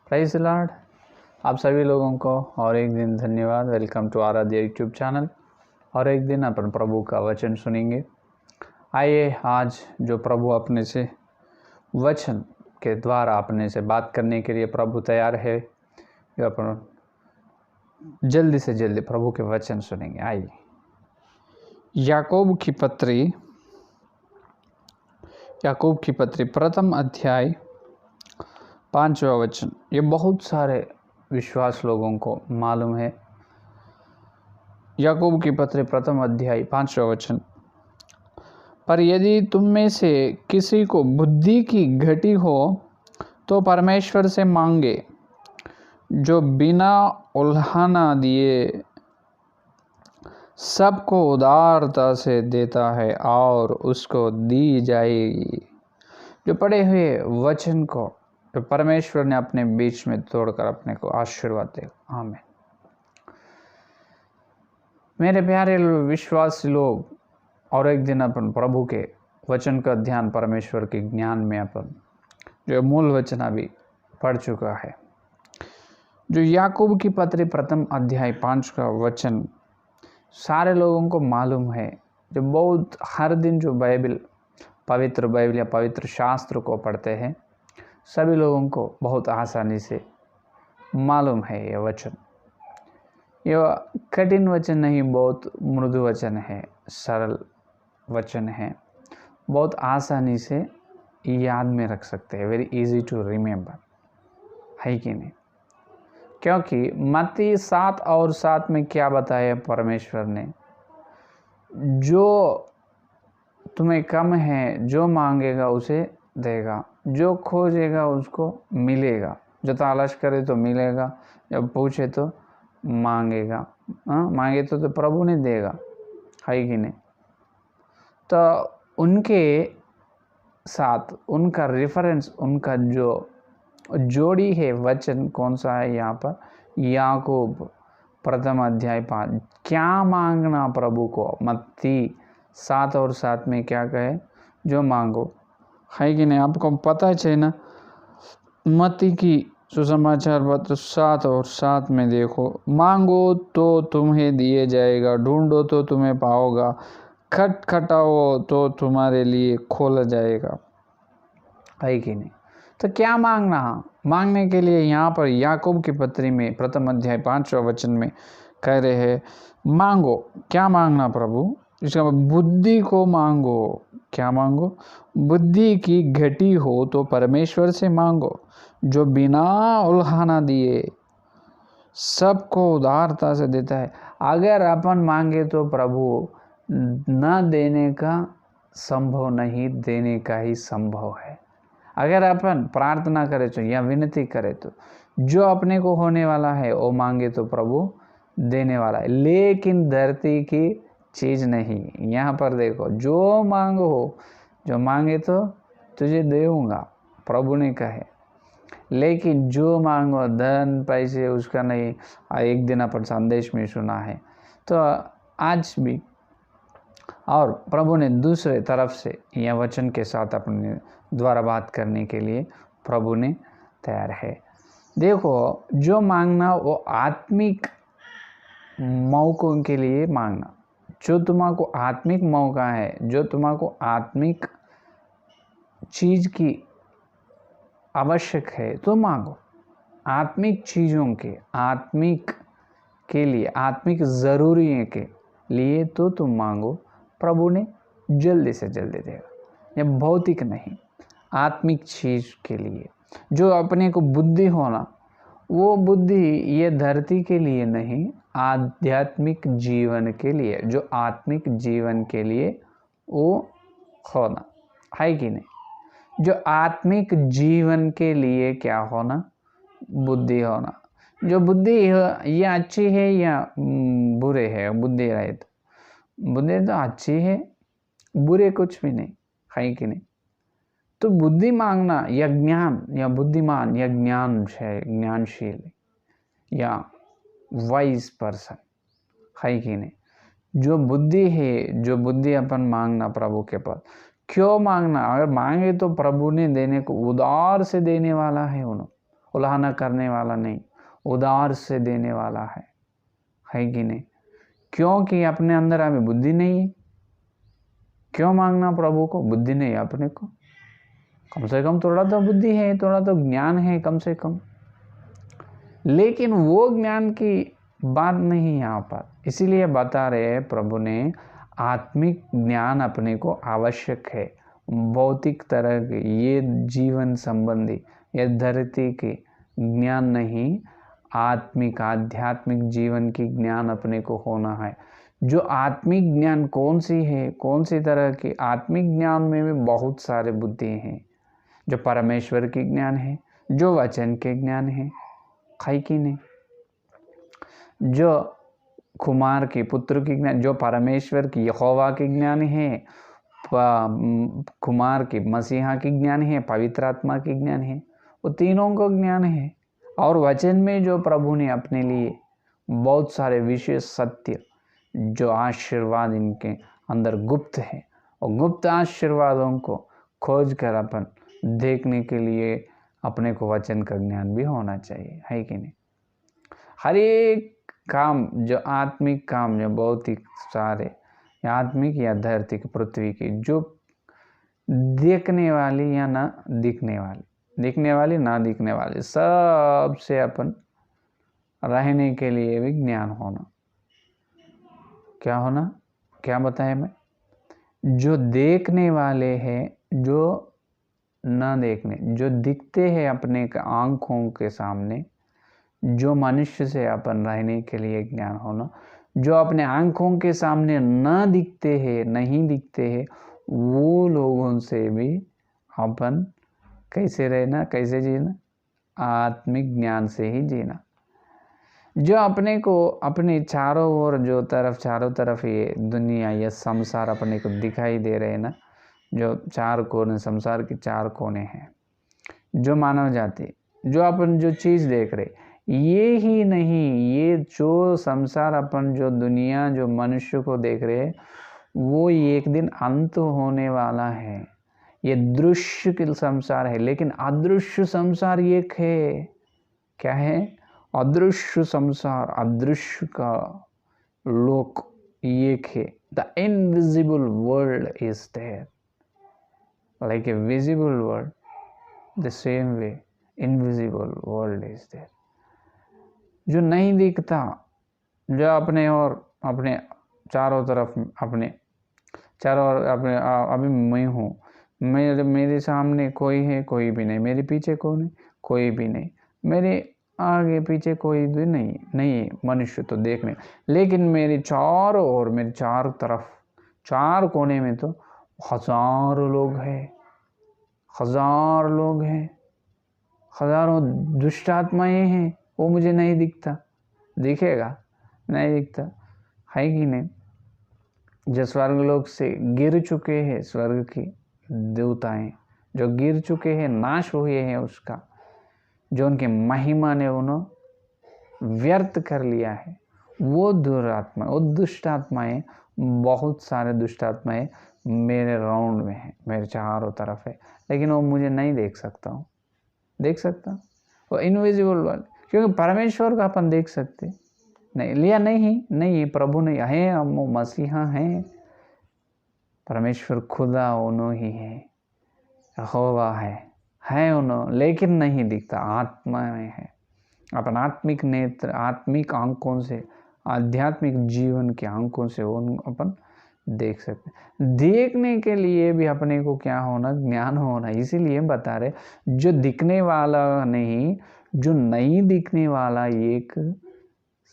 Prize Lord. आप सभी लोगों को और एक दिन धन्यवाद। वेलकम टू आराध्य यूट्यूब चैनल। और एक दिन अपन प्रभु का वचन सुनेंगे। आइए आज जो प्रभु अपने से वचन के द्वारा अपने से बात करने के लिए प्रभु तैयार है, जो अपन जल्दी से जल्दी प्रभु के वचन सुनेंगे। आइए याकूब की पत्री प्रथम अध्याय 5वां वचन। ये बहुत सारे विश्वास लोगों को मालूम है। याकूब की पत्री प्रथम अध्याय 5वां वचन। पर यदि तुम में से किसी को बुद्धि की घटी हो तो परमेश्वर से मांगे, जो बिना उल्हाना दिए सबको उदारता से देता है और उसको दी जाएगी। जो पढ़े हुए वचन को तो परमेश्वर ने अपने बीच में तोड़कर अपने को आशीर्वाद दे। आमीन। मेरे प्यारे विश्वासी लोग, और एक दिन अपन प्रभु के वचन का ध्यान परमेश्वर के ज्ञान में अपन जो मूल वचन अभी पढ़ चुका है। जो याकूब की पत्री प्रथम अध्याय 5 का वचन सारे लोगों को मालूम है। जो बहुत हर दिन जो पवित्र बाइबल या पवित्र शास्त्र को पढ़ते हैं, सभी लोगों को बहुत आसानी से मालूम है। यह वचन यह कठिन वचन नहीं, बहुत मृदु वचन है, सरल वचन है, बहुत आसानी से याद में रख सकते हैं। वेरी इजी टू रिमेम्बर, है कि नहीं? क्योंकि मत्ती 7:7 में क्या बताया परमेश्वर ने? जो तुम्हें कम है, जो मांगेगा उसे देगा, जो खोजेगा उसको मिलेगा, जो तलाश करे तो मिलेगा, जब पूछे तो मांगेगा। मांगे तो प्रभु ने देगा, है कि नहीं? तो उनके साथ उनका रेफरेंस, उनका जो जोड़ी है वचन कौन सा है यहाँ पर? याकूब प्रथम अध्याय 5। क्या मांगना प्रभु को? मत्ती 7:7 में क्या कहे? जो मांगो, है कि नहीं? आपको पता है ना, मत्ती की सुसमाचार पत्र 7:7 में देखो, मांगो तो तुम्हें दिए जाएगा, ढूंढो तो तुम्हें पाओगा, खटखटाओ तो तुम्हारे लिए खोला जाएगा, है कि नहीं? तो क्या मांगना? मांगने के लिए यहाँ पर याकूब की पत्री में प्रथम अध्याय 5वां वचन में कह रहे हैं, मांगो। क्या मांगना प्रभु? इसका बुद्धि को मांगो। क्या मांगो? बुद्धि की घटी हो तो परमेश्वर से मांगो, जो बिना उल्हाना दिए सबको उदारता से देता है। अगर अपन मांगे तो प्रभु न देने का संभव नहीं, देने का ही संभव है। अगर अपन प्रार्थना करें तो या विनती करें तो जो अपने को होने वाला है वो मांगे तो प्रभु देने वाला है। लेकिन धरती की चीज़ नहीं। यहाँ पर देखो, जो मांगो, जो मांगे तो तुझे दूंगा, प्रभु ने कहे। लेकिन जो मांगो धन पैसे, उसका नहीं। एक दिन अपन संदेश में सुना है, तो आज भी और प्रभु ने दूसरे तरफ से यह वचन के साथ अपने द्वारा बात करने के लिए प्रभु ने तैयार है। देखो, जो मांगना वो आत्मिक मौकों के लिए मांगना। जो तुम्हारे आत्मिक मौका है, जो तुम्हारे आत्मिक चीज़ की आवश्यक है तो मांगो। आत्मिक चीज़ों के, आत्मिक के लिए, आत्मिक ज़रूरी के लिए तो तुम मांगो, प्रभु ने जल्दी से जल्दी देगा। यह भौतिक नहीं, आत्मिक चीज़ के लिए। जो अपने को बुद्धि होना, वो बुद्धि ये धरती के लिए नहीं, आध्यात्मिक जीवन के लिए, जो आत्मिक जीवन के लिए वो होना, है कि नहीं? जो आत्मिक जीवन के लिए क्या होना? बुद्धि होना। जो बुद्धि ये अच्छी है या बुरे है? बुद्धि रहे तो बुद्धि तो अच्छी है, बुरे कुछ भी नहीं, है कि नहीं? तो बुद्धि मांगना या ज्ञान या बुद्धिमान या ज्ञानशील या वाइज पर्सन, है कि नहीं? जो बुद्धि है, जो बुद्धि अपन मांगना प्रभु के पास। क्यों मांगना? अगर मांगे तो प्रभु ने देने को, उदार से देने वाला है उन्होंने। उलाहना करने वाला नहीं, उदार से देने वाला है कि नहीं? क्योंकि अपने अंदर हमें बुद्धि नहीं है। क्यों मांगना प्रभु को? बुद्धि नहीं है अपने को। कम से कम थोड़ा तो बुद्धि है, थोड़ा तो ज्ञान है कम से कम, लेकिन वो ज्ञान की बात नहीं यहाँ पर। इसीलिए बता रहे हैं प्रभु ने, आत्मिक ज्ञान अपने को आवश्यक है। भौतिक तरह के ये जीवन संबंधी, ये धरती के ज्ञान नहीं, आत्मिक आध्यात्मिक जीवन की ज्ञान अपने को होना है। जो आत्मिक ज्ञान कौन सी है, कौन सी तरह की? आत्मिक ज्ञान में भी बहुत सारे बुद्धि हैं। जो परमेश्वर की ज्ञान है, जो वचन के ज्ञान है, है कि नहीं? जो कुमार की, पुत्र की ज्ञान, जो परमेश्वर की यहोवा की ज्ञान है, कुमार की मसीहा की ज्ञान है, पवित्र आत्मा की ज्ञान है, वो तीनों को ज्ञान है। और वचन में जो प्रभु ने अपने लिए बहुत सारे विशेष सत्य, जो आशीर्वाद इनके अंदर गुप्त है, और गुप्त आशीर्वादों को खोज कर अपन देखने के लिए अपने को वचन का ज्ञान भी होना चाहिए, है कि नहीं? हर एक काम, जो आत्मिक काम, जो भौतिक सारे, आत्मिक या धरती की, पृथ्वी की, जो देखने वाली या ना दिखने वाली, दिखने वाली ना दिखने वाली, सब से अपन रहने के लिए भी ज्ञान होना। क्या होना? क्या बताया मैं? जो देखने वाले हैं, जो ना देखने, जो दिखते हैं अपने आंखों के सामने, जो मनुष्य से अपन रहने के लिए ज्ञान होना। जो अपने आंखों के सामने ना दिखते हैं, नहीं दिखते हैं, वो लोगों से भी अपन कैसे रहना, कैसे जीना? आत्मिक ज्ञान से ही जीना। जो अपने को अपने चारों ओर, जो तरफ, चारों तरफ ये दुनिया, ये संसार अपने को दिखाई दे रहे हैं ना, जो चार कोने, संसार के चार कोने हैं, जो मानव जाति, जो अपन जो चीज़ देख रहे, ये ही नहीं, ये जो संसार अपन, जो दुनिया, जो मनुष्य को देख रहे हैं, वो एक दिन अंत होने वाला है। ये दृश्य के संसार है, लेकिन अदृश्य संसार एक है। क्या है? अदृश्य संसार, अदृश्य का लोक एक है। The invisible world is there, like a visible world, the same way invisible world is there. जो नहीं दिखता, जो अपने और अपने चारों तरफ, अपने चारों ओर, अपने अभी मैं हूँ, मेरे सामने कोई है, कोई भी नहीं, मेरे पीछे कौन है, कोई भी नहीं, मेरे आगे पीछे कोई भी नहीं है मनुष्य तो देखने, लेकिन मेरे चारों ओर, मेरे चारों तरफ, चार कोने में तो हजारों लोग हैं, हजार लोग हैं, हजारों दुष्ट आत्माएं हैं। वो मुझे नहीं दिखता, दिखेगा? नहीं दिखता, है कि नहीं? जो स्वर्ग लोक से गिर चुके हैं, स्वर्ग की देवताएं जो गिर चुके हैं, नाश हुए हैं, उसका जो उनके महिमा ने उन्होंने व्यर्थ कर लिया है, वो दुरात्मा, वो दुष्ट आत्माएं, बहुत सारे दुष्ट आत्माएं मेरे राउंड में है, मेरे चारों तरफ है, लेकिन वो मुझे नहीं देख सकता हूँ, देख सकता? वो इनविजिबल वर्ल्ड, क्योंकि परमेश्वर को अपन देख सकते नहीं, लिया नहीं, प्रभु नहीं है, हम मसीहा हैं, परमेश्वर खुदा उन्होंने ही है, यहोवा है उन्होंने, लेकिन नहीं दिखता, आत्मा में है। अपन आत्मिक नेत्र, आत्मिक आंखों से, आध्यात्मिक जीवन के आंखों से वो अपन देख सकते। देखने के लिए भी अपने को क्या होना? ज्ञान होना। इसीलिए बता रहे, जो दिखने वाला नहीं, जो नहीं दिखने वाला एक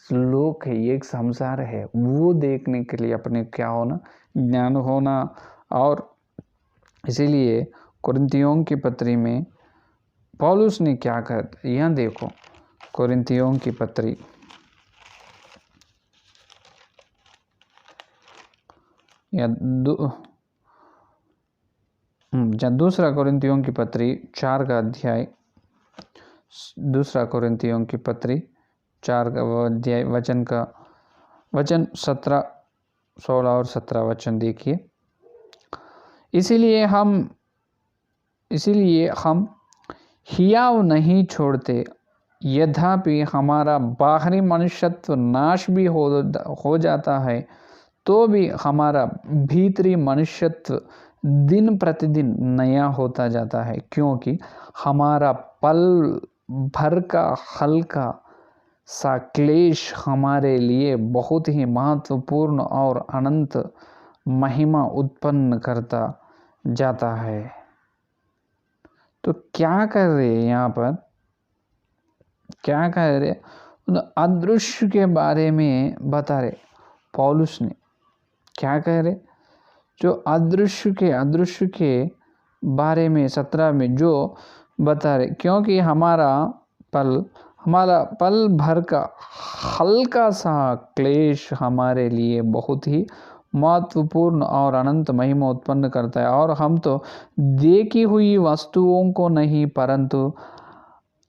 लोक है, एक संसार है, वो देखने के लिए अपने क्या होना? ज्ञान होना। और इसीलिए कुरिन्थियों की पत्री में पौलुस ने क्या कहा, यहाँ देखो, कुरिन्थियों की पत्री या दूसरा कुरिन्थियों की पत्री 4 का अध्याय, दूसरा कुरिन्थियों की पत्री 4 का अध्याय, वचन 17, 16 और 17 वचन देखिए। इसीलिए हम हियाव नहीं छोड़ते। यद्यपि हमारा बाहरी मनुष्यत्व नाश भी हो जाता है, तो भी हमारा भीतरी मनुष्यत्व दिन प्रतिदिन नया होता जाता है, क्योंकि हमारा पल भर का हल्का सा क्लेश हमारे लिए बहुत ही महत्वपूर्ण और अनंत महिमा उत्पन्न करता जाता है। तो क्या कर रहे हैं यहाँ पर, क्या कह रहे, अदृश्य के बारे में बता रहे पौलुस ने। क्या कह रहे, जो अदृश्य के बारे में 17 में जो बता रहे, क्योंकि हमारा पल भर का हल्का सा क्लेश हमारे लिए बहुत ही महत्वपूर्ण और अनंत महिमा उत्पन्न करता है। और हम तो देखी हुई वस्तुओं को नहीं, परंतु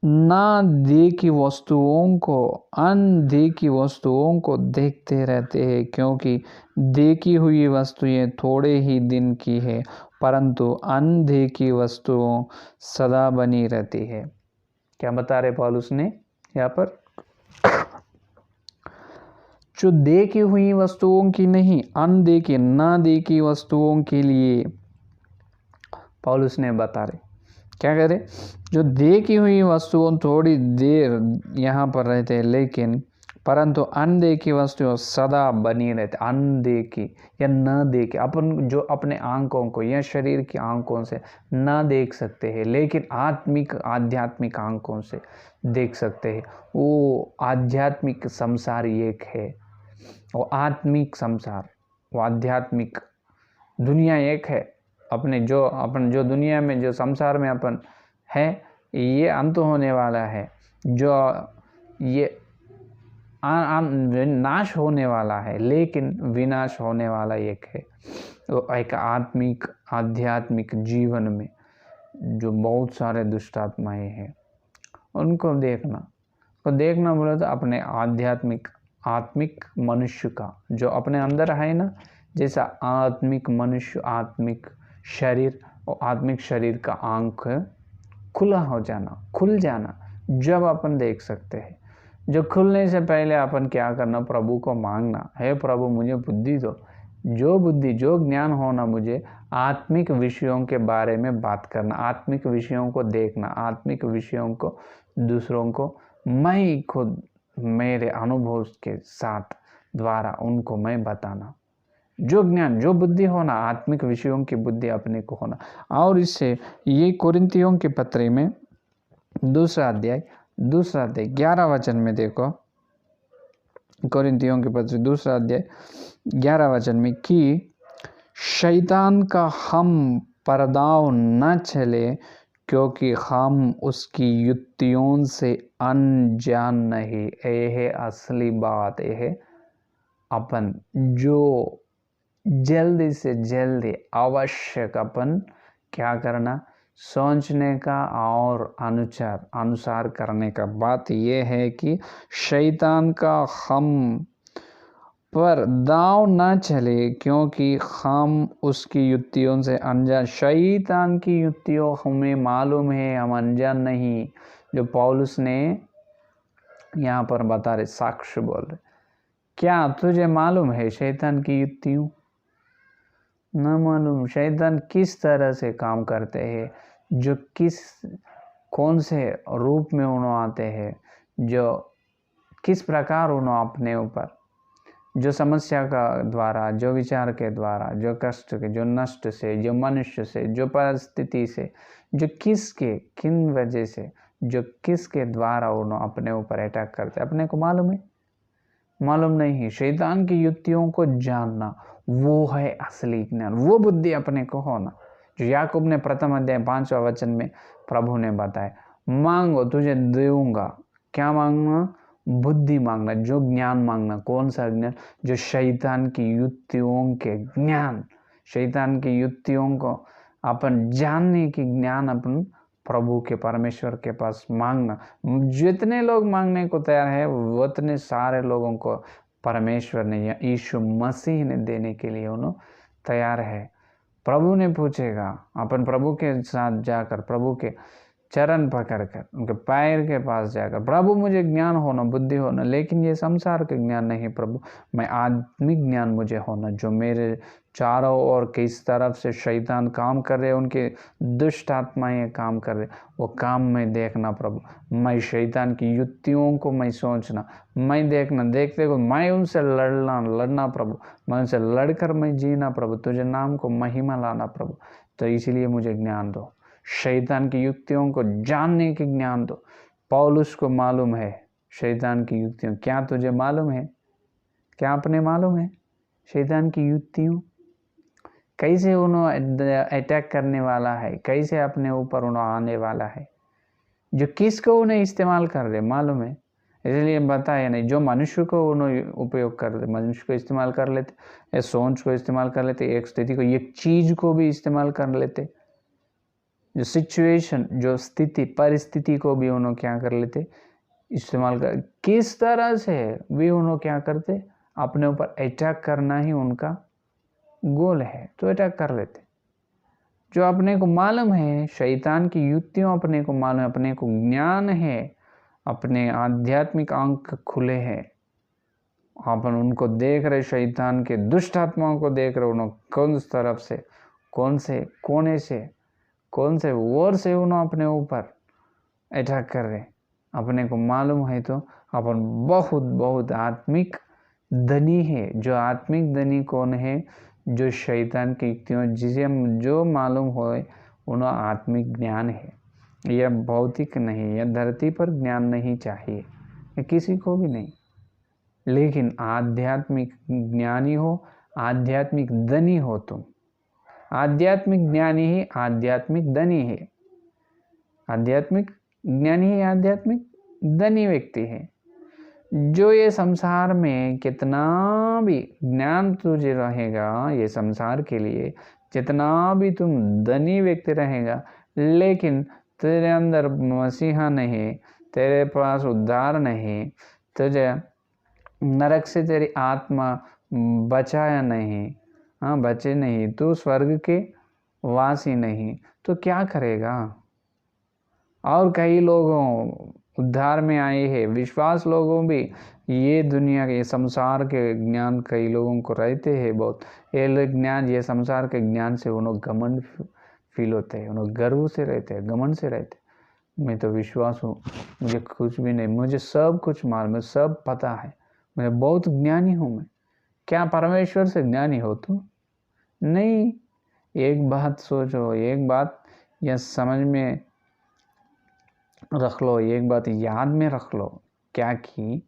ना देखी वस्तुओं को, अनदेखी वस्तुओं को देखते रहते हैं, क्योंकि देखी हुई वस्तुएं थोड़े ही दिन की है, परंतु अनदेखी वस्तुओं सदा बनी रहती है। क्या बता रहे पौलुस ने यहाँ पर, जो देखी हुई वस्तुओं की नहीं, अनदेखी ना देखी वस्तुओं के लिए पौलुस ने बता रहे। क्या कह रहे, जो देखी हुई वस्तुओं थोड़ी देर यहाँ पर रहते हैं, लेकिन परंतु अनदेखी वस्तुएं सदा बनी रहते। अनदेखी या न देखी, अपन जो अपने आंखों को या शरीर की आंखों से ना देख सकते हैं, लेकिन आध्यात्मिक आंखों से देख सकते हैं। वो आध्यात्मिक संसार एक है, वो आत्मिक संसार, वो आध्यात्मिक दुनिया एक है। अपन जो दुनिया में, जो संसार में अपन है, ये अंत होने वाला है, जो ये नाश होने वाला है, लेकिन विनाश होने वाला एक है। तो एक आध्यात्मिक जीवन में जो बहुत सारे दुष्ट आत्माएं हैं, उनको देखना बोले तो अपने आत्मिक मनुष्य का जो अपने अंदर है ना, जैसा आत्मिक मनुष्य, आत्मिक शरीर, और आत्मिक शरीर का आंख खुल जाना जब अपन देख सकते हैं। जो खुलने से पहले अपन क्या करना, प्रभु को मांगना, हे प्रभु मुझे बुद्धि दो, जो ज्ञान होना, मुझे आत्मिक विषयों के बारे में बात करना, आत्मिक विषयों को देखना, आत्मिक विषयों को दूसरों को मैं खुद मेरे अनुभव के साथ द्वारा उनको मैं बताना। जो ज्ञान, जो बुद्धि होना, आत्मिक विषयों की बुद्धि अपने को होना। और इससे ये कोरिन्थियों के पत्र में दूसरा अध्याय 11 वचन में देखो, कोरिन्थियों के पत्र दूसरा अध्याय 11 वचन में, कि शैतान का हम परदाव न चले, क्योंकि हम उसकी युक्तियों से अनजान नहीं। यह असली बात है। अपन जो जल्दी से जल्दी आवश्यक अपन क्या करना, सोचने का और अनुसार करने का बात यह है कि शैतान का हम पर दाव न चले, क्योंकि हम उसकी युक्तियों से अनजान। शैतान की युक्तियों हमें मालूम है, हम अनजान नहीं। जो पौलुस ने यहाँ पर बता रहे, साक्ष्य बोल रहे, क्या तुझे मालूम है शैतान की युक्तियों? न मालूम। शैतान किस तरह से काम करते हैं, जो कौन से रूप में उन्होंने आते हैं, जो किस प्रकार उन्होंने अपने ऊपर, जो समस्या का द्वारा, जो विचार के द्वारा, जो कष्ट के, जो नष्ट से, जो मनुष्य से, जो परिस्थिति से, जो किन वजह से, जो किसके द्वारा उन्होंने अपने ऊपर अटैक करते, अपने को मालूम है? मालूम नहीं। शैतान की युक्तियों को जानना वो है असली ज्ञान, वो बुद्धि अपने को होना, जो याकूब ने प्रथम अध्याय 5वां वचन में प्रभु ने बताया, मांगो तुझे दूंगा। क्या मांगना? बुद्धि मांगना, जो ज्ञान मांगना। कौन सा ज्ञान? जो शैतान की युक्तियों के ज्ञान, शैतान की युक्तियों को अपन जानने की ज्ञान अपन प्रभु के, परमेश्वर के पास मांगना। जितने लोग मांगने को तैयार है, उतने सारे लोगों को परमेश्वर ने या यीशु मसीह ने देने के लिए उन्होंने तैयार है। प्रभु ने पूछेगा, अपन प्रभु के साथ जाकर प्रभु के चरण पकड़कर, उनके पैर के पास जाकर, प्रभु मुझे ज्ञान होना, बुद्धि होना, लेकिन ये संसार के ज्ञान नहीं प्रभु, मैं आत्मिक ज्ञान मुझे होना, जो मेरे चारों ओर किस तरफ से शैतान काम कर रहे, उनके दुष्ट आत्माएं काम कर रहे, वो काम मैं देखना प्रभु, मैं शैतान की युक्तियों को मैं सोचना, मैं देखना, देखते को मैं उनसे लड़ना प्रभु, मैं उनसे लड़कर मैं जीना प्रभु, तुझे नाम को महिमा लाना प्रभु। तो इसीलिए मुझे ज्ञान दो, शैतान की युक्तियों को जानने के ज्ञान दो। पौलुस को मालूम है शैतान की युक्तियों, क्या तुझे मालूम है? क्या अपने मालूम है शैतान की युक्तियों? कैसे उन्होंने अटैक करने वाला है, कैसे अपने ऊपर उन्होंने आने वाला है, जो किसको उन्हें इस्तेमाल कर रहे मालूम है। इसलिए बताया नहीं, जो मनुष्य को उन्होंने उपयोग कर रहे, मनुष्य को इस्तेमाल कर लेते, या सोच को इस्तेमाल कर लेते, एक स्थिति को, एक चीज को भी इस्तेमाल कर लेते, जो सिचुएशन, जो स्थिति, परिस्थिति को भी उन्होंने क्या कर लेते, इस्तेमाल कर, किस तरह से भी उन्होंने क्या करते, अपने ऊपर अटैक करना ही उनका गोल है, तो अटैक कर लेते। जो अपने को मालूम है शैतान की युक्तियों, अपने को मालूम है, अपने को ज्ञान है, अपने आध्यात्मिक आंख खुले हैं, अपन उनको देख रहे, शैतान के दुष्ट आत्माओं को देख रहे, उन्होंने कौन तरफ से, कौन से कोने से, कौन से ओर से उन्होंने अपने ऊपर अटैक कर रहे, अपने को मालूम है, तो अपन बहुत बहुत आत्मिक धनी है। जो आत्मिक धनी कौन है? जो शैतान की युक्तियों, जिसे जो मालूम हो उन्हें आत्मिक ज्ञान है। यह भौतिक नहीं, यह धरती पर ज्ञान नहीं चाहिए, यह किसी को भी नहीं, लेकिन आध्यात्मिक ज्ञानी हो, आध्यात्मिक धनी हो तुम। आध्यात्मिक ज्ञानी ही आध्यात्मिक धनी है, आध्यात्मिक ज्ञानी ही आध्यात्मिक धनी व्यक्ति है। जो ये संसार में कितना भी ज्ञान तुझे रहेगा, ये संसार के लिए जितना भी तुम धनी व्यक्ति रहेगा, लेकिन तेरे अंदर मसीहा नहीं, तेरे पास उद्धार नहीं, तुझे नरक से तेरी आत्मा बचाया नहीं, हाँ बचे नहीं, तू स्वर्ग के वासी नहीं, तो क्या करेगा? और कई लोगों उद्धार में आए हैं, विश्वास लोगों भी ये दुनिया के, ये संसार के ज्ञान कई लोगों को रहते हैं बहुत, ये लोग ज्ञान, ये संसार के ज्ञान से उन्हें घमंड फील होते हैं, उन्हें गर्व से रहते हैं, घमंड से रहते हैं। मैं तो विश्वास हूँ, मुझे कुछ भी नहीं, मुझे सब कुछ मालूम है, सब पता है, मैं बहुत ज्ञानी हूँ। मैं क्या परमेश्वर से ज्ञानी हो तू? नहीं। एक बात सोचो, एक बात यह समझ में रख लो, एक बात याद में रख लो, क्या कि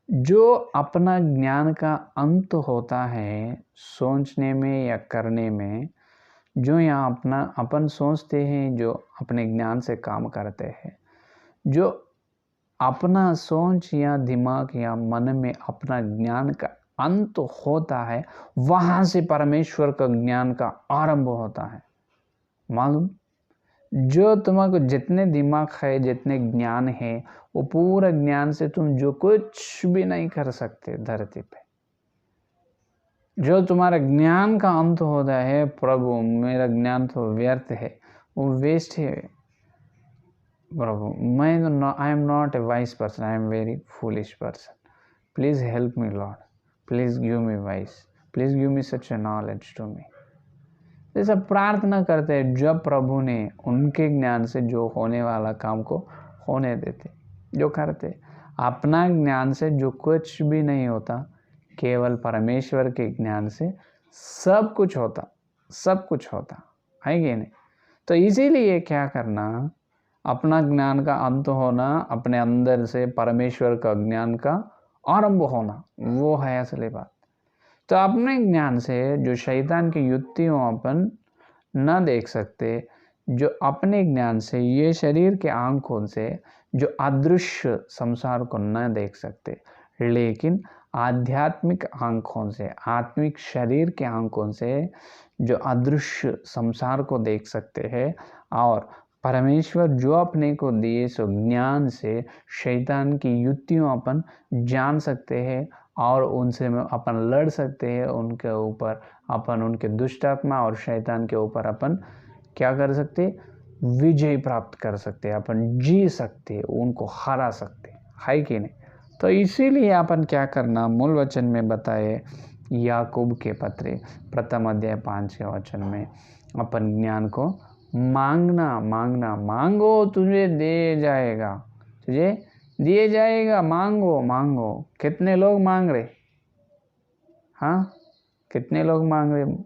जो अपना ज्ञान का अंत होता है सोचने में या करने में, जो यहाँ अपना अपन सोचते हैं, जो अपने ज्ञान से काम करते हैं, जो अपना सोच या दिमाग या मन में अपना ज्ञान का अंत होता है, वहाँ से परमेश्वर का ज्ञान का आरंभ होता है। मालूम? जो तुम्हारे जितने दिमाग है, जितने ज्ञान है, वो पूरा ज्ञान से तुम जो कुछ भी नहीं कर सकते धरती पे। जो तुम्हारा ज्ञान का अंत होता है, प्रभु मेरा ज्ञान तो व्यर्थ है, वो वेस्ट है प्रभु, मैं I am not a wise person, I am very foolish person, please help me lord, please give me wise, please give me such a knowledge to me. ये सब प्रार्थना करते हैं, जब प्रभु ने उनके ज्ञान से जो होने वाला काम को होने देते, जो करते। अपना ज्ञान से जो कुछ भी नहीं होता, केवल परमेश्वर के ज्ञान से सब कुछ होता, सब कुछ होता है कि नहीं? तो इसीलिए क्या करना, अपना ज्ञान का अंत होना, अपने अंदर से परमेश्वर का ज्ञान का आरंभ होना, वो है असली बात। तो अपने ज्ञान से जो शैतान की युक्तियों अपन न देख सकते, जो अपने ज्ञान से ये शरीर के आंखों से जो अदृश्य संसार को न देख सकते, लेकिन आध्यात्मिक आंखों से, आत्मिक शरीर के आंखों से जो अदृश्य संसार को देख सकते हैं, और परमेश्वर जो अपने को दिए सो ज्ञान से शैतान की युक्तियों अपन जान सकते हैं, और उनसे अपन लड़ सकते हैं, उनके ऊपर अपन, उनके दुष्ट आत्मा और शैतान के ऊपर अपन क्या कर सकते, विजय प्राप्त कर सकते, अपन जी सकते, उनको हरा सकते, है कि नहीं। तो इसीलिए अपन क्या करना, मूल वचन में बताए याकूब के पत्र प्रथम अध्याय 5 वचन में अपन ज्ञान को मांगना, मांगना, मांगो तुझे दे जाएगा, तुझे दिए जाएगा, मांगो मांगो। कितने लोग मांग रहे, हाँ कितने लोग मांग रहे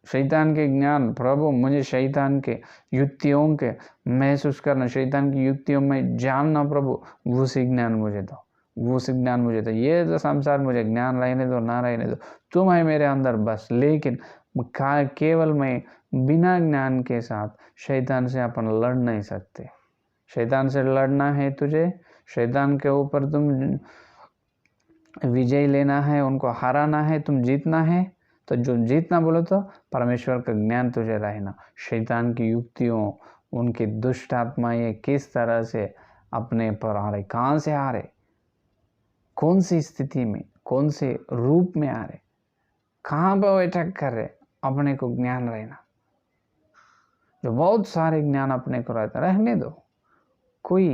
शैतान के ज्ञान, प्रभु मुझे शैतान के युक्तियों के महसूस करना, शैतान की युक्तियों में जानना, प्रभु वो से ज्ञान मुझे दो, वो से ज्ञान मुझे दो। ये तो संसार मुझे ज्ञान रहने दो, ना रहने दो, तुम है मेरे अंदर बस। लेकिन केवल मैं बिना ज्ञान के साथ शैतान से अपन लड़ नहीं सकते। शैतान से लड़ना है तुझे, शैतान के ऊपर तुम विजय लेना है, उनको हराना है, तुम जीतना है। तो जो जीतना बोलो तो परमेश्वर का ज्ञान तुझे रहना, शैतान की युक्तियों, उनकी दुष्ट आत्माएं किस तरह से अपने पर आ रहे, कहाँ से आ रहे, कौन सी स्थिति में, कौन से रूप में आ रहे, कहाँ पर अटैक कर रहे, अपने को ज्ञान रहना। जो बहुत सारे ज्ञान अपने को रहता, रहने दो, कोई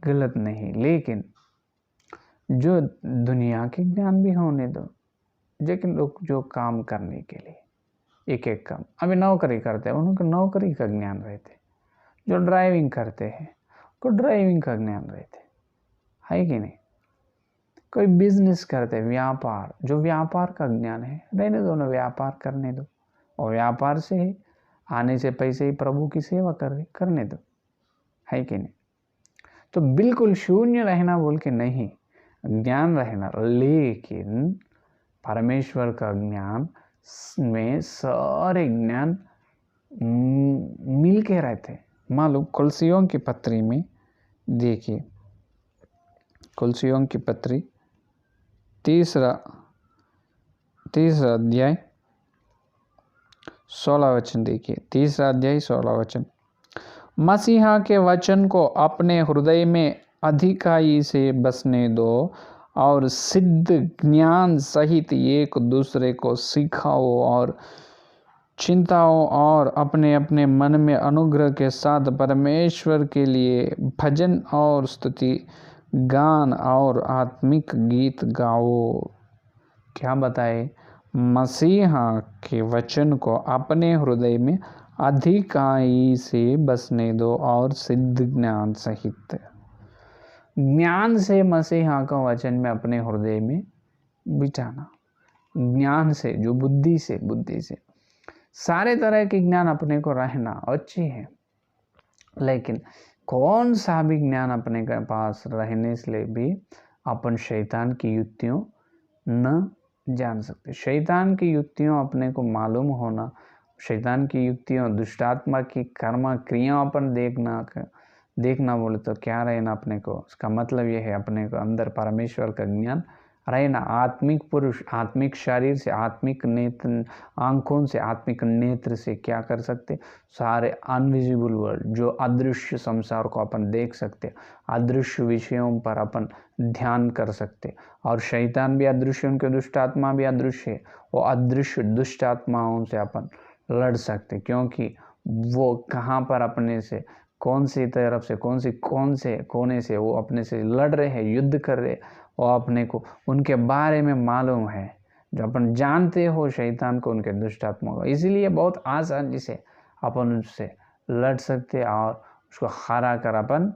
गलत नहीं, लेकिन जो दुनिया के ज्ञान भी होने दो। लेकिन लोग जो काम करने के लिए एक एक काम, अभी नौकरी करते हैं, उनको नौकरी का ज्ञान रहते, जो ड्राइविंग करते हैं उनको ड्राइविंग का ज्ञान रहते, है कि नहीं। कोई बिजनेस करते, व्यापार, जो व्यापार का ज्ञान है रहने दो ना, व्यापार करने दो, और व्यापार से ही आने से पैसे ही प्रभु की सेवा करने दो, है कि नहीं। तो बिल्कुल शून्य रहना बोल के नहीं, ज्ञान रहना, लेकिन परमेश्वर का ज्ञान में सारे ज्ञान मिल के रहते। मालूम कुलसियों की पत्री में देखिए, कुलसियों की पत्री तीसरा अध्याय 16 वचन देखिए, तीसरा अध्याय 16 वचन। मसीहा के वचन को अपने हृदय में अधिकाई से बसने दो और सिद्ध ज्ञान सहित एक दूसरे को सिखाओ और चिंताओं और अपने अपने मन में अनुग्रह के साथ परमेश्वर के लिए भजन और स्तुति गान और आत्मिक गीत गाओ। क्या बताए, मसीहा के वचन को अपने हृदय में अधिकाई से बसने दो और सिद्ध ज्ञान सहित, ज्ञान से मसीहा का वचन में अपने हृदय में बिठाना, ज्ञान से, जो बुद्धि से सारे तरह के ज्ञान अपने को रहना अच्छी है, लेकिन कौन सा भी ज्ञान अपने के पास रहने से भी अपन शैतान की युक्तियों न जान सकते। शैतान की युक्तियों अपने को मालूम होना, शैतान की युक्तियों, दुष्टात्मा की कर्म क्रिया अपन देखना बोले तो क्या रहना अपने को, उसका मतलब यह है अपने को अंदर परमेश्वर का ज्ञान रहना। आत्मिक पुरुष आत्मिक शरीर से, आत्मिक नेत्र आंखों से, आत्मिक नेत्र से क्या कर सकते, सारे अनविजिबल वर्ल्ड, जो अदृश्य संसार को अपन देख सकते, अदृश्य विषयों पर अपन ध्यान कर सकते। और शैतान भी अदृश्य, उनके दुष्ट आत्मा भी अदृश्य है, वो अदृश्य दुष्ट आत्माओं से अपन लड़ सकते, क्योंकि वो कहाँ पर अपने से, कौन सी तरफ से, कौन से कोने से वो अपने से लड़ रहे हैं, युद्ध कर रहे, और अपने को उनके बारे में मालूम है। जो अपन जानते हो शैतान को, उनके दुष्ट आत्मा को, इसीलिए बहुत आसानी से अपन उससे लड़ सकते और उसको हरा कर अपन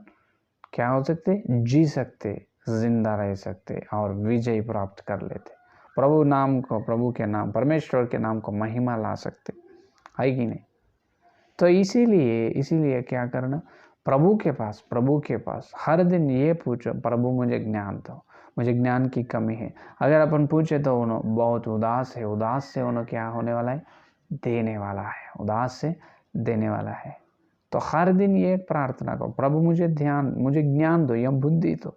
क्या हो सकते, जी सकते, जिंदा रह सकते और विजय प्राप्त कर लेते। प्रभु के नाम, परमेश्वर के नाम को महिमा ला सकते, है कि नहीं। तो इसीलिए क्या करना, प्रभु के पास हर दिन ये पूछो, प्रभु मुझे ज्ञान दो, मुझे ज्ञान की कमी है। अगर अपन पूछे तो उन्होंने बहुत उदास से उन्होंने क्या होने वाला है, देने वाला है, उदास से देने वाला है। तो हर दिन ये प्रार्थना करो, प्रभु मुझे ज्ञान दो या बुद्धि दो,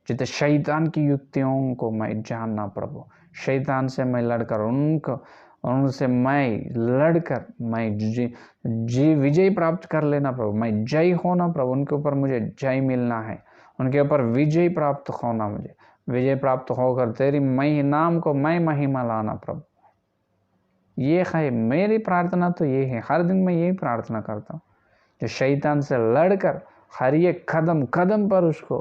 जितने शैतान की युक्तियों को मैं जानना, प्रभु शैतान से मैं लड़कर उनसे मैं लड़कर मैं विजय प्राप्त कर लेना, प्रभु मैं जय होना, प्रभु उनके ऊपर मुझे जय मिलना है, उनके ऊपर विजय प्राप्त होना, मुझे विजय प्राप्त होकर तेरी नाम को मैं महिमा लाना, प्रभु ये है मेरी प्रार्थना, तो ये है, हर दिन मैं यही प्रार्थना करता हूँ, जो शैतान से लड़कर हर एक कदम कदम पर उसको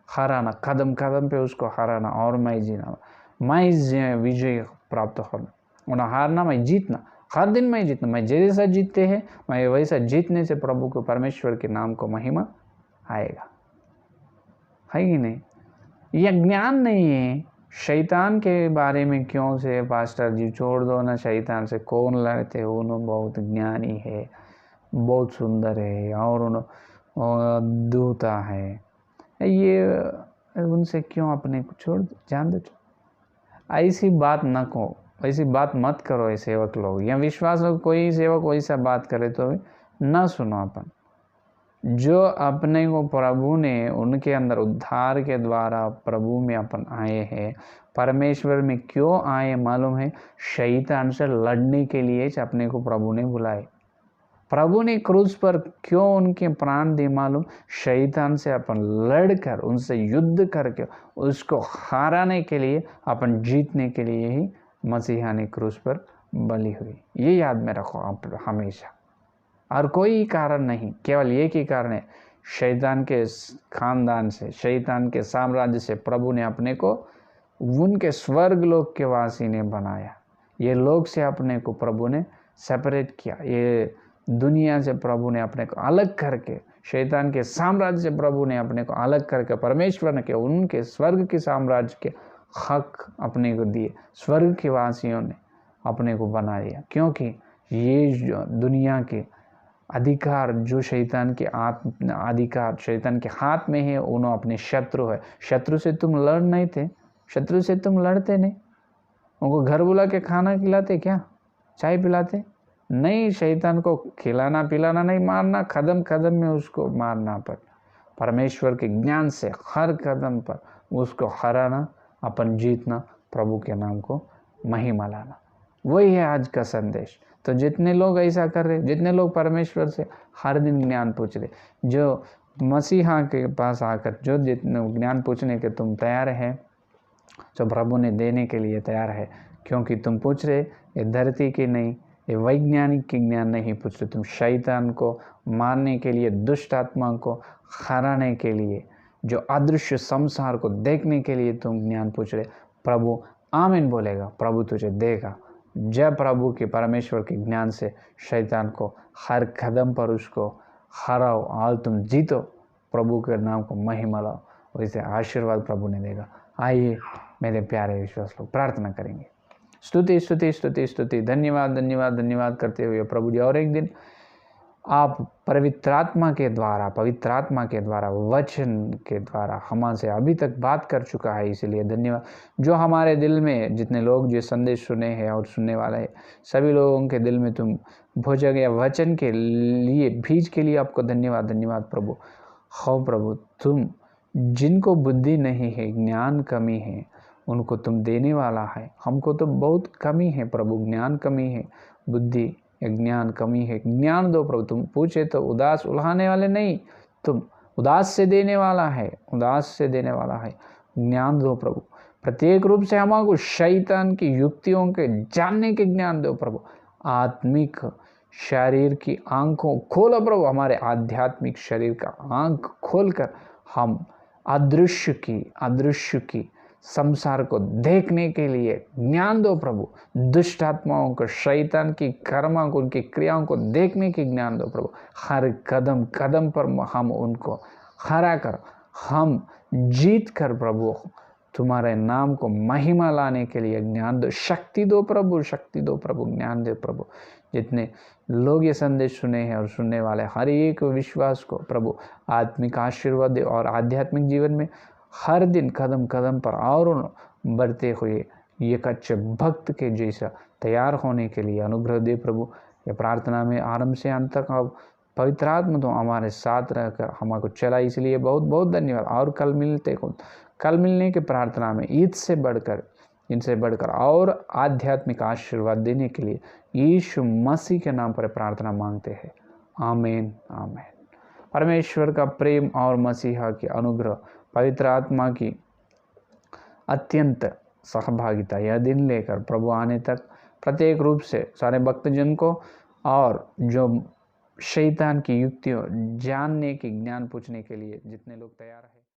हराना, कदम कदम पे उसको हराना, और मैं जीना, मैं विजय प्राप्त होना, उन्हें हारना, मैं जीतना, हर दिन मैं जीतना। मैं जैसा जीतते हैं मैं वैसा जीतने से प्रभु को, परमेश्वर के नाम को महिमा आएगा, है कि नहीं? यह ज्ञान नहीं है। शैतान के बारे में क्यों से पास्टर जी छोड़ दो ना, शैतान से कौन लड़ते हो, उन्होंने बहुत ज्ञानी है, बहुत सुंदर है, और उन्होंने दूता है, ये उनसे क्यों अपने को छोड़ जान दो। ऐसी बात न कहो, ऐसी बात मत करो। ये सेवक लोग या विश्वास लोग, कोई सेवक वैसा बात करे तो न सुनो। अपन जो अपने को प्रभु ने उनके अंदर उद्धार के द्वारा प्रभु में अपन आए हैं, परमेश्वर में क्यों आए मालूम है? शैतान से लड़ने के लिए अपने को प्रभु ने बुलाए। प्रभु ने क्रूस पर क्यों उनके प्राण दिए मालूम? शैतान से अपन लड़कर, उनसे युद्ध करके उसको हराने के लिए, अपन जीतने के लिए ही मसीहा ने क्रूस पर बलि हुई। ये याद में रखो आप हमेशा, और कोई कारण नहीं, केवल एक ही कारण है, शैतान के खानदान से, शैतान के साम्राज्य से प्रभु ने अपने को उनके स्वर्ग लोक के वासी ने बनाया। ये लोग से अपने को प्रभु ने सेपरेट किया, ये दुनिया से प्रभु ने अपने को अलग करके, शैतान के साम्राज्य से प्रभु ने अपने को अलग करके परमेश्वर ने के उनके स्वर्ग के साम्राज्य के हक अपने को दिए। स्वर्ग के वासियों ने अपने को बना दिया, क्योंकि ये जो दुनिया के अधिकार जो शैतान के अधिकार शैतान के हाथ में है, उन्होंने अपने शत्रु है। शत्रु से तुम लड़ नहीं थे, शत्रु से तुम लड़ते नहीं, उनको घर बुला के खाना खिलाते, क्या चाय पिलाते नहीं? शैतान को खिलाना पिलाना नहीं, मारना, कदम कदम में उसको मारना, पर परमेश्वर के ज्ञान से हर कदम पर उसको हराना, अपन जीतना, प्रभु के नाम को महिमा लाना, वही है आज का संदेश। तो जितने लोग ऐसा कर रहे, जितने लोग परमेश्वर से हर दिन ज्ञान पूछ रहे, जो मसीहा के पास आकर जो जितने ज्ञान पूछने के तुम तैयार हैं, जो प्रभु ने देने के लिए तैयार है, क्योंकि तुम पूछ रहे ये धरती की नहीं, ये वैज्ञानिक की ज्ञान नहीं पूछ रहे, तुम शैतान को मारने के लिए, दुष्ट आत्मा को हराने के लिए, जो अदृश्य संसार को देखने के लिए तुम ज्ञान पूछ रहे। प्रभु आमीन बोलेगा, प्रभु तुझे देगा। जय प्रभु के परमेश्वर के ज्ञान से शैतान को हर कदम पर उसको हराओ और तुम जीतो, प्रभु के नाम को महिमा लाओ, वैसे आशीर्वाद प्रभु ने देगा। आइए मेरे प्यारे विश्वास लोग प्रार्थना करेंगे। स्तुति स्तुति स्तुति स्तुति, धन्यवाद धन्यवाद धन्यवाद करते हुए प्रभु जी, और एक दिन आप पवित्र आत्मा के द्वारा वचन के द्वारा हमसे अभी तक बात कर चुका है, इसलिए धन्यवाद। जो हमारे दिल में जितने लोग जो संदेश सुने हैं और सुनने वाले हैं, सभी लोगों के दिल में तुम भोजन या वचन के लिए, बीज के लिए आपको धन्यवाद धन्यवाद प्रभु। हो प्रभु, तुम जिनको बुद्धि नहीं है, ज्ञान कमी है, उनको तुम देने वाला है। हमको तो बहुत कमी है प्रभु, ज्ञान कमी है, बुद्धि ज्ञान कमी है, ज्ञान दो प्रभु। तुम पूछे तो उदास उल्हाने वाले नहीं, तुम उदास से देने वाला है, उदास से देने वाला है। ज्ञान दो प्रभु, प्रत्येक रूप से हमको शैतान की युक्तियों के जानने के ज्ञान दो प्रभु। आत्मिक शरीर की आंखों खोलो प्रभु, हमारे आध्यात्मिक शरीर का आंख खोलकर हम अदृश्य की संसार को देखने के लिए ज्ञान दो प्रभु। दुष्ट आत्माओं को, शैतान की कर्मों को, उनकी क्रियाओं को देखने की ज्ञान दो प्रभु। हर कदम कदम पर हम उनको हरा कर, हम जीत कर प्रभु तुम्हारे नाम को महिमा लाने के लिए ज्ञान दो, शक्ति दो प्रभु, शक्ति दो प्रभु, ज्ञान दो प्रभु। जितने लोग ये संदेश सुने हैं और सुनने वाले हर एक विश्वास को प्रभु आत्मिक आशीर्वाद दे, और आध्यात्मिक जीवन में हर दिन कदम कदम पर और बढ़ते हुए एक अच्छे भक्त के जैसा तैयार होने के लिए अनुग्रह दे प्रभु। ये प्रार्थना में आरंभ से अंत तक अब पवित्र आत्मा तो हमारे साथ रहकर हमको चला, इसलिए बहुत बहुत धन्यवाद। और कल मिलने के प्रार्थना में इनसे बढ़कर और आध्यात्मिक आशीर्वाद देने के लिए यीशु मसीह के नाम पर प्रार्थना मांगते हैं, आमीन आमीन। परमेश्वर का प्रेम और मसीहा की अनुग्रह, पवित्र आत्मा की अत्यंत सहभागिता यह दिन लेकर प्रभु आने तक प्रत्येक रूप से सारे भक्तजन को और जो शैतान की युक्तियों जानने की ज्ञान पूछने के लिए जितने लोग तैयार हैं